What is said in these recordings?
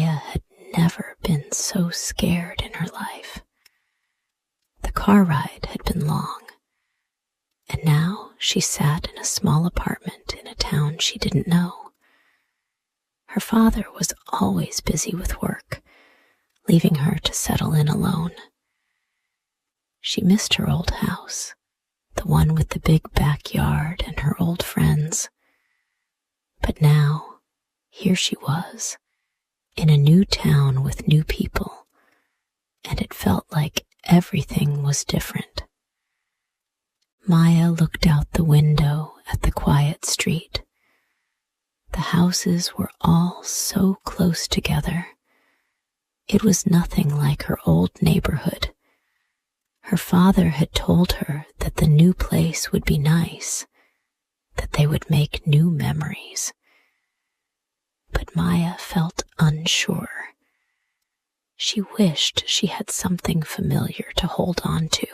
Maya had never been so scared in her life. The car ride had been long, and now she sat in a small apartment in a town she didn't know. Her father was always busy with work, leaving her to settle in alone. She missed her old house, the one with the big backyard and her old friends. But now, here she was, in a new town with new people, and it felt like everything was different. Maya looked out the window at the quiet street. The houses were all so close together. It was nothing like her old neighborhood. Her father had told her that the new place would be nice, that they would make new memories. But Maya felt unsure. She wished she had something familiar to hold on to.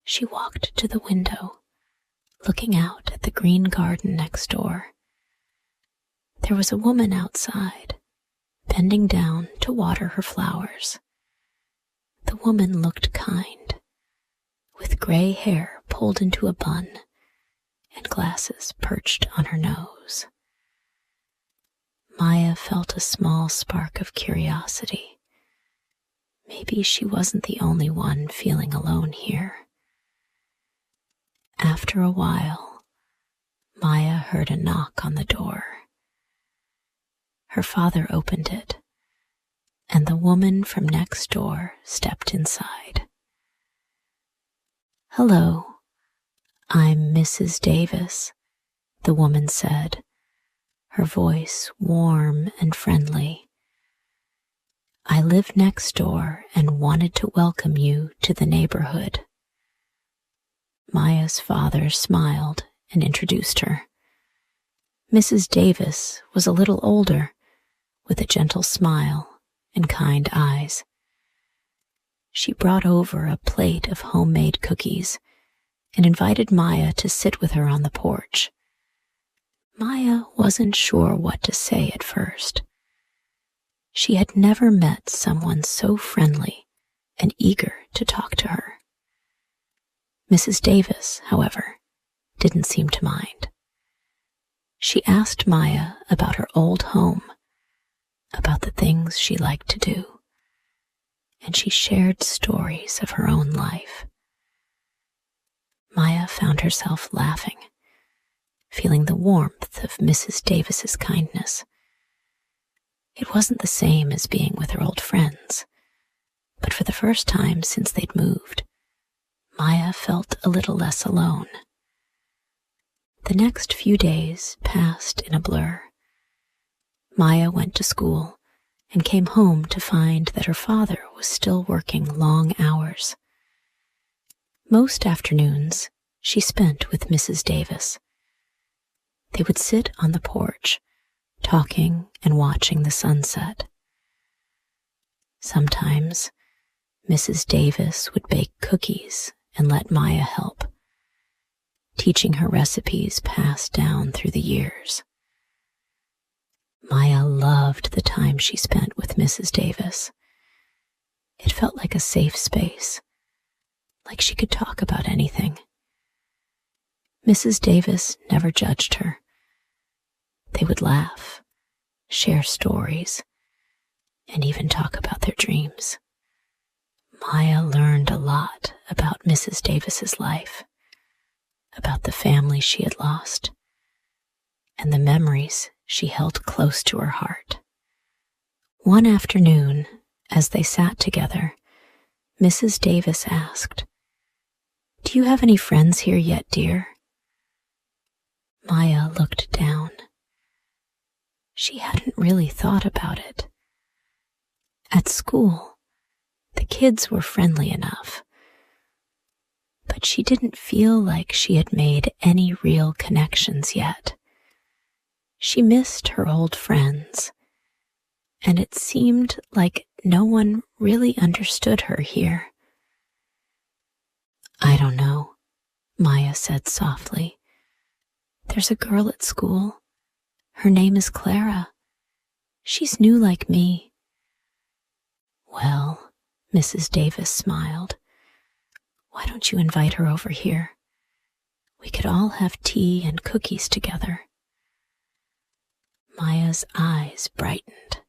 She walked to the window, looking out at the green garden next door. There was a woman outside, bending down to water her flowers. The woman looked kind, with gray hair pulled into a bun and glasses perched on her nose. Maya felt a small spark of curiosity. Maybe she wasn't the only one feeling alone here. After a while, Maya heard a knock on the door. Her father opened it, and the woman from next door stepped inside. "Hello, I'm Mrs. Davis," the woman said, her voice warm and friendly. "I live next door and wanted to welcome you to the neighborhood." Maya's father smiled and introduced her. Mrs. Davis was a little older, with a gentle smile and kind eyes. She brought over a plate of homemade cookies and invited Maya to sit with her on the porch. Maya wasn't sure what to say at first. She had never met someone so friendly and eager to talk to her. Mrs. Davis, however, didn't seem to mind. She asked Maya about her old home, about the things she liked to do, and she shared stories of her own life. Maya found herself laughing, feeling the warmth of Mrs. Davis's kindness. It wasn't the same as being with her old friends, but for the first time since they'd moved, Maya felt a little less alone. The next few days passed in a blur. Maya went to school and came home to find that her father was still working long hours. Most afternoons she spent with Mrs. Davis. They would sit on the porch, talking and watching the sunset. Sometimes Mrs. Davis would bake cookies and let Maya help, teaching her recipes passed down through the years. Maya loved the time she spent with Mrs. Davis. It felt like a safe space, like she could talk about anything. Mrs. Davis never judged her. They would laugh, share stories, and even talk about their dreams. Maya learned a lot about Mrs. Davis's life, about the family she had lost, and the memories she held close to her heart. One afternoon, as they sat together, Mrs. Davis asked, "Do you have any friends here yet, dear?" Maya looked down. She hadn't really thought about it. At school, the kids were friendly enough, but she didn't feel like she had made any real connections yet. She missed her old friends, and it seemed like no one really understood her here. "I don't know," Maya said softly. "There's a girl at school. Her name is Clara. She's new like me." "Well," Mrs. Davis smiled, "why don't you invite her over here? We could all have tea and cookies together." Maya's eyes brightened.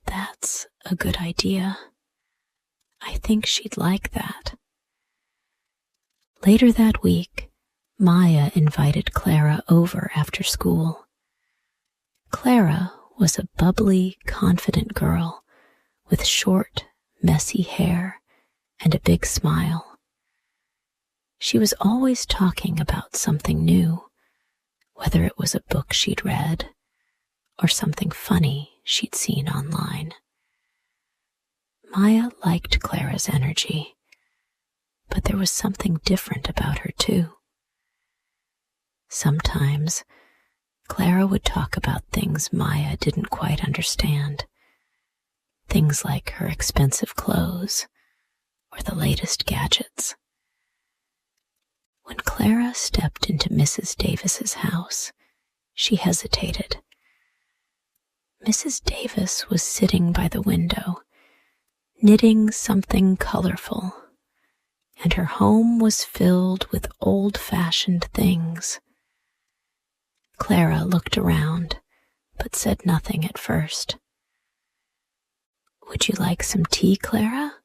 "That's a good idea. I think she'd like that." Later that week, Maya invited Clara over after school. Clara was a bubbly, confident girl with short, messy hair and a big smile. She was always talking about something new, whether it was a book she'd read or something funny she'd seen online. Maya liked Clara's energy, but there was something different about her too. Sometimes, Clara would talk about things Maya didn't quite understand, things like her expensive clothes or the latest gadgets. When Clara stepped into Mrs. Davis's house, she hesitated. Mrs. Davis was sitting by the window, knitting something colorful, and her home was filled with old-fashioned things. Clara looked around, but said nothing at first. "Would you like some tea, Clara?"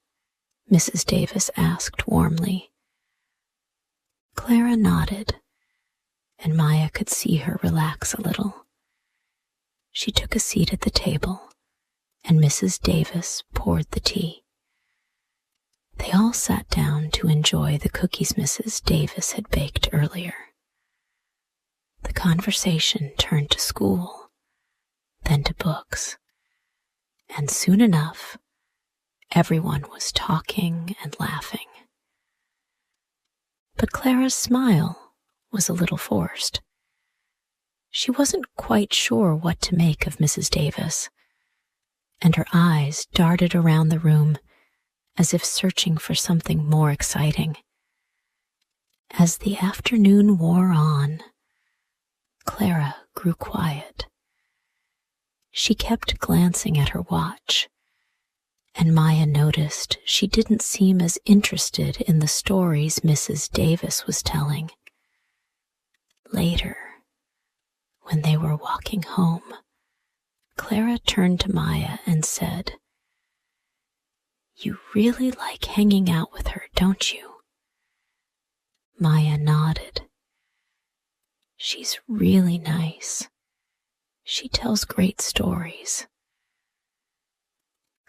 Mrs. Davis asked warmly. Clara nodded, and Maya could see her relax a little. She took a seat at the table, and Mrs. Davis poured the tea. They all sat down to enjoy the cookies Mrs. Davis had baked earlier. The conversation turned to school, then to books, and soon enough, everyone was talking and laughing. But Clara's smile was a little forced. She wasn't quite sure what to make of Mrs. Davis, and her eyes darted around the room as if searching for something more exciting. As the afternoon wore on, Clara grew quiet. She kept glancing at her watch, and Maya noticed she didn't seem as interested in the stories Mrs. Davis was telling. Later, when they were walking home, Clara turned to Maya and said, "You really like hanging out with her, don't you?" Maya nodded. "She's really nice. She tells great stories."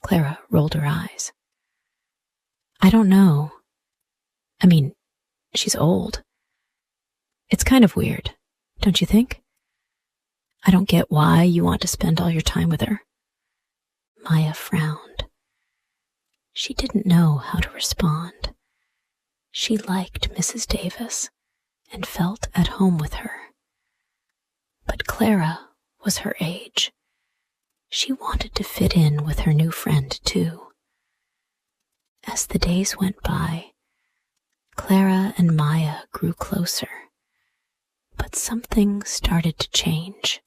Clara rolled her eyes. "I don't know. I mean, she's old. It's kind of weird, don't you think? I don't get why you want to spend all your time with her." Maya frowned. She didn't know how to respond. She liked Mrs. Davis and felt at home with her. But Clara was her age. She wanted to fit in with her new friend, too. As the days went by, Clara and Maya grew closer, but something started to change.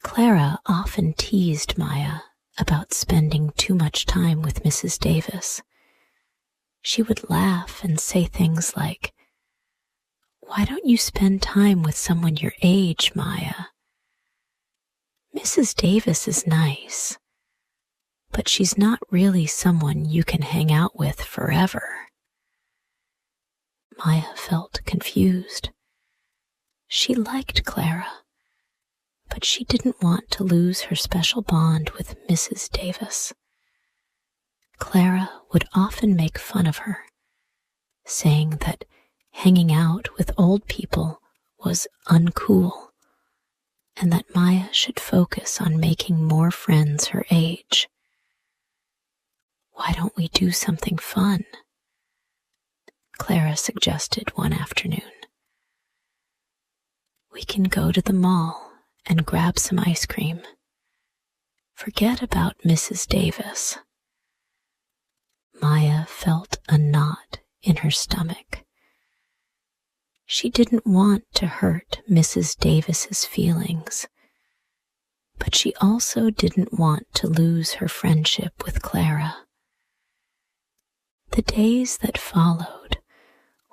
Clara often teased Maya about spending too much time with Mrs. Davis. She would laugh and say things like, "Why don't you spend time with someone your age, Maya? Mrs. Davis is nice, but she's not really someone you can hang out with forever." Maya felt confused. She liked Clara, but she didn't want to lose her special bond with Mrs. Davis. Clara would often make fun of her, saying that hanging out with old people was uncool, and that Maya should focus on making more friends her age. "Why don't we do something fun?" Clara suggested one afternoon. "We can go to the mall and grab some ice cream. Forget about Mrs. Davis." Maya felt a knot in her stomach. She didn't want to hurt Mrs. Davis's feelings, But she also didn't want to lose her friendship with Clara. The days that followed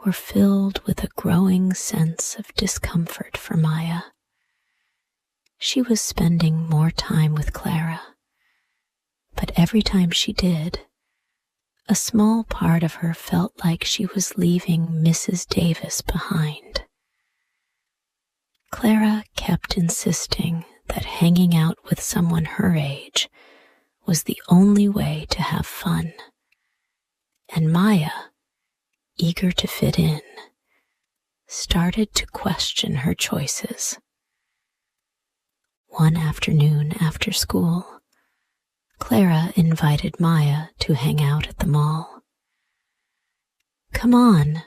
were filled with a growing sense of discomfort for Maya. She was spending more time with Clara, but every time she did, a small part of her felt like she was leaving Mrs. Davis behind. Clara kept insisting that hanging out with someone her age was the only way to have fun, and Maya, eager to fit in, started to question her choices. One afternoon after school, Clara invited Maya to hang out at the mall. "Come on,"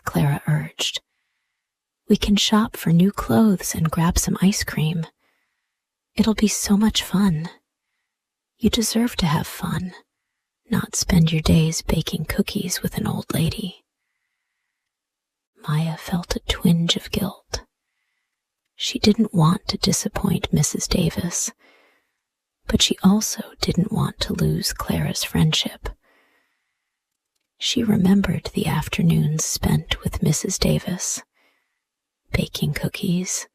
Clara urged. "We can shop for new clothes and grab some ice cream. It'll be so much fun. You deserve to have fun, not spend your days baking cookies with an old lady." Maya felt a twinge of guilt. She didn't want to disappoint Mrs. Davis, but she also didn't want to lose Clara's friendship. She remembered the afternoons spent with Mrs. Davis, baking cookies,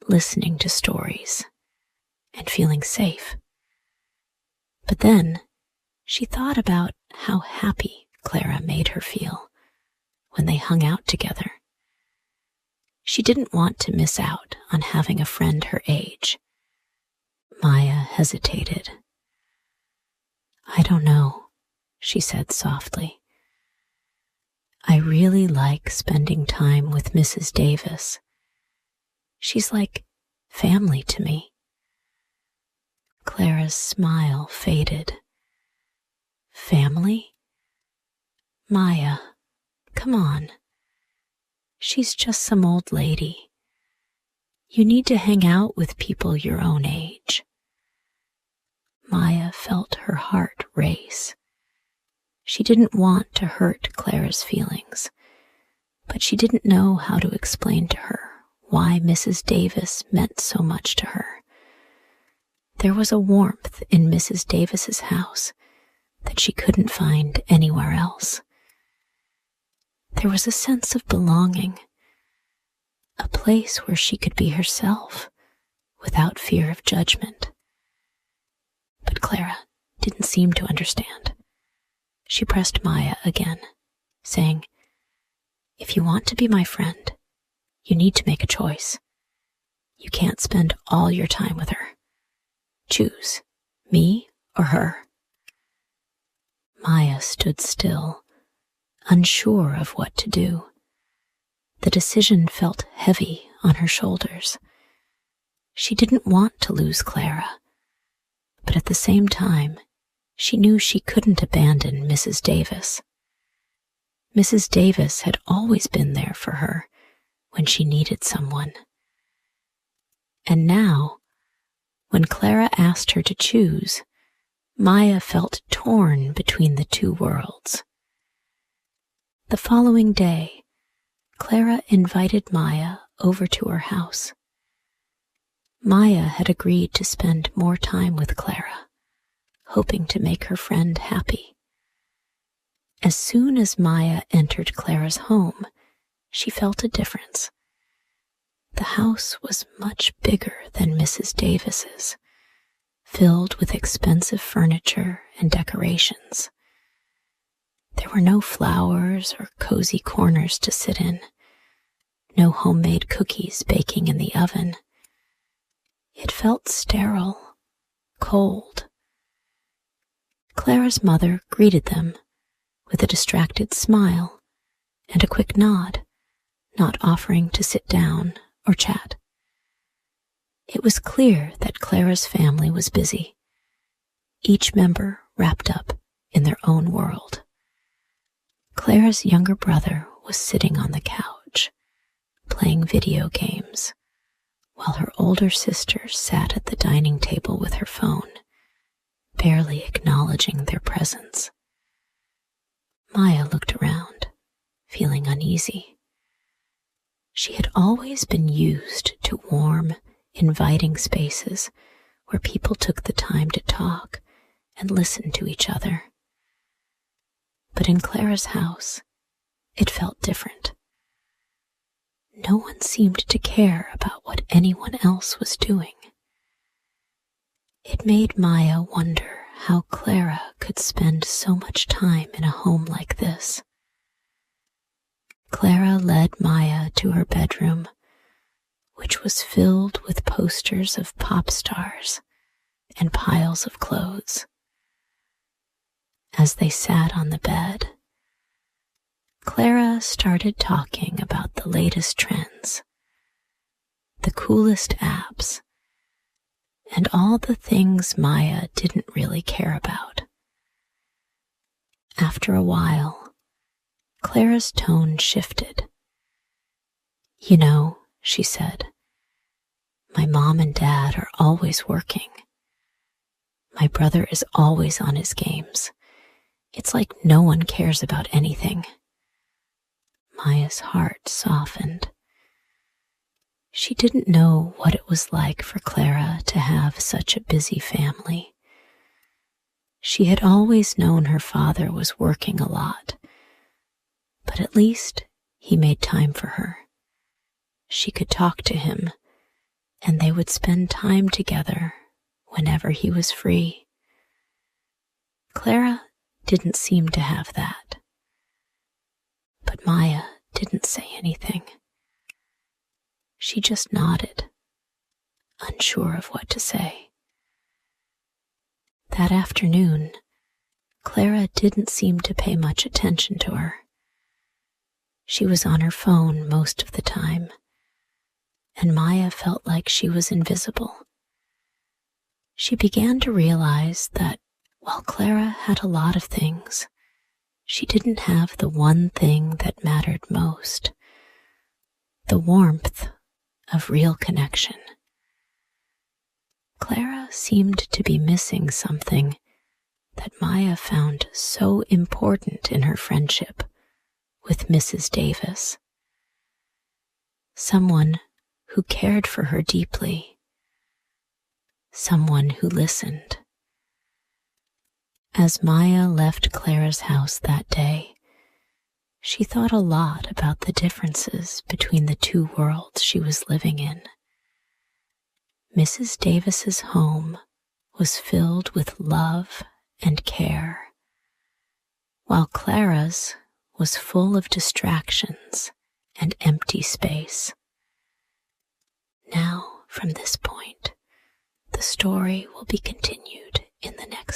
listening to stories, and feeling safe. But then she thought about how happy Clara made her feel when they hung out together. She didn't want to miss out on having a friend her age. Maya hesitated. "I don't know," she said softly. "I really like spending time with Mrs. Davis. She's like family to me." Clara's smile faded. "Family? Maya, come on. She's just some old lady. You need to hang out with people your own age." Maya felt her heart race. She didn't want to hurt Clara's feelings, but she didn't know how to explain to her why Mrs. Davis meant so much to her. There was a warmth in Mrs. Davis's house that she couldn't find anywhere else. There was a sense of belonging, a place where she could be herself without fear of judgment. But Clara didn't seem to understand. She pressed Maya again, saying, "If you want to be my friend, you need to make a choice. You can't spend all your time with her. Choose, me or her." Maya stood still, unsure of what to do. The decision felt heavy on her shoulders. She didn't want to lose Clara, but at the same time, she knew she couldn't abandon Mrs. Davis. Mrs. Davis had always been there for her when she needed someone. And now, when Clara asked her to choose, Maya felt torn between the two worlds. The following day, Clara invited Maya over to her house. Maya had agreed to spend more time with Clara, hoping to make her friend happy. As soon as Maya entered Clara's home, she felt a difference. The house was much bigger than Mrs. Davis's, filled with expensive furniture and decorations. There were no flowers or cozy corners to sit in, no homemade cookies baking in the oven. It felt sterile, cold. Clara's mother greeted them with a distracted smile and a quick nod, not offering to sit down or chat. It was clear that Clara's family was busy, each member wrapped up in their own world. Clara's younger brother was sitting on the couch, playing video games, while her older sister sat at the dining table with her phone, barely acknowledging their presence. Maya looked around, feeling uneasy. She had always been used to warm, inviting spaces where people took the time to talk and listen to each other. But in Clara's house, it felt different. No one seemed to care about what anyone else was doing. It made Maya wonder how Clara could spend so much time in a home like this. Clara led Maya to her bedroom, which was filled with posters of pop stars and piles of clothes. As they sat on the bed, Clara started talking about the latest trends, the coolest apps, and all the things Maya didn't really care about. After a while, Clara's tone shifted. "You know," she said, "my mom and dad are always working. My brother is always on his games. It's like no one cares about anything." Maya's heart softened. She didn't know what it was like for Clara to have such a busy family. She had always known her father was working a lot, but at least he made time for her. She could talk to him, and they would spend time together whenever he was free. Clara didn't seem to have that. But Maya didn't say anything. She just nodded, unsure of what to say. That afternoon, Clara didn't seem to pay much attention to her. She was on her phone most of the time, and Maya felt like she was invisible. She began to realize that while Clara had a lot of things, she didn't have the one thing that mattered most: the warmth of real connection. Clara seemed to be missing something that Maya found so important in her friendship with Mrs. Davis. Someone who cared for her deeply. Someone who listened. As Maya left Clara's house that day, she thought a lot about the differences between the two worlds she was living in. Mrs. Davis's home was filled with love and care, while Clara's was full of distractions and empty space. Now, from this point, the story will be continued in the next